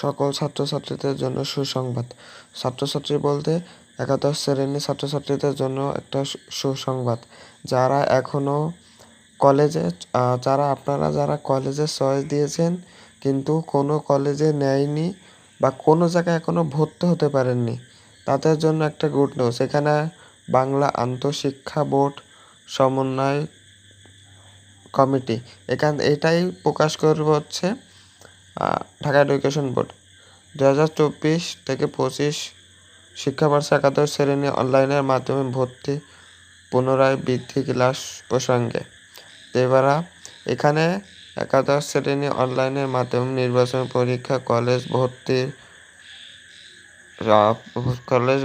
সকল ছাত্রছাত্রীদের জন্য সুসংবাদ। ছাত্রছাত্রী বলতে একাদশ শ্রেণীর ছাত্রছাত্রীদের জন্য একটা সুসংবাদ। যারা এখনও কলেজে যারা কলেজে চয়েস দিয়েছেন কিন্তু কোনো কলেজে নেয়নি বা কোনো জায়গায় এখনও ভর্তি হতে পারেননি, তাদের জন্য একটা গুড নিউজ। এখানে বাংলা আন্তঃশিক্ষা বোর্ড সমন্বয় কমিটি এটাই প্রকাশ করবে হচ্ছে ঢাকা এডুকেশন বোর্ড 2024-25 শিক্ষাবর্ষে একাদশ শ্রেণী অনলাইনের মাধ্যমে ভর্তি পুনরায় বৃদ্ধি ক্লাস প্রসঙ্গে। এবারে এখানে একাদশ শ্রেণী অনলাইনের মাধ্যমে নির্বাচনী পরীক্ষা কলেজ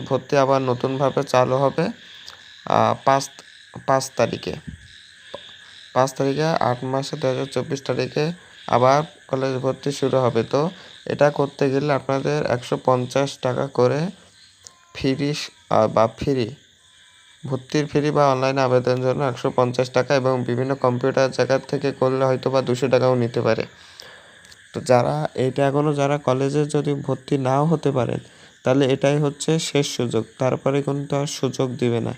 ভর্তি আবার নতুনভাবে চালু হবে 5 তারিখে 8 মাসে 2024 তারিখে আবার কলেজ ভর্তি শুরু হবে। তো এটা করতে গেলে আপনাদের 150 টাকা করে ফ্রি ভর্তির ফ্রি বা অনলাইনে আবেদনের জন্য 150 টাকা, এবং বিভিন্ন কম্পিউটার জায়গা থেকে করলে হয়তো বা 200 টাকাও নিতে পারে। তো যারা কলেজে যদি ভর্তি নাও হতে পারেন, তাহলে এটাই হচ্ছে শেষ সুযোগ, তারপরে কিন্তু আর সুযোগ দিবে না।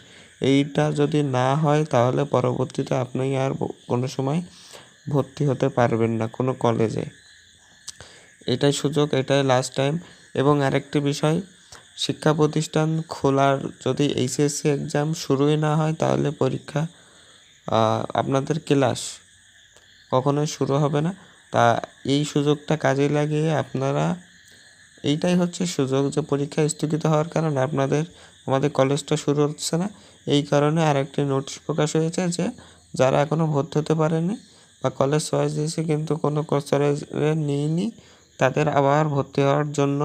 এইটা যদি না হয় তাহলে পরবর্তীতে আপনি আর কোনো সময় ভর্তি হতে পারবেন না কোনো কলেজে। এটাই সুযোগ, এটাই লাস্ট টাইম। এবং আরেকটি বিষয়, শিক্ষা প্রতিষ্ঠান খোলার যদি এইচএসসি এক্সাম শুরুই না হয় তাহলে পরীক্ষা আপনাদের ক্লাস কখনোই শুরু হবে না। তা এই সুযোগটা কাজে লাগিয়ে আপনারা, এইটাই হচ্ছে সুযোগ যে পরীক্ষা স্থগিত হওয়ার কারণে আমাদের কলেজটা শুরু হচ্ছে না। এই কারণে আরেকটি নোটিশ প্রকাশ হয়েছে যে যারা এখনও ভর্তি হতে পারেনি বা কলেজ চয়েস দিয়েছে কিন্তু কোনো কলেজে নিইনি, তাদের আবার ভর্তি হওয়ার জন্য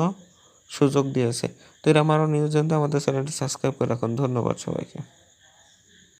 সুযোগ দিয়েছে। তো এরকম আরও নিউজ জানতে আমাদের চ্যানেলটি সাবস্ক্রাইব করে রাখুন। ধন্যবাদ সবাইকে।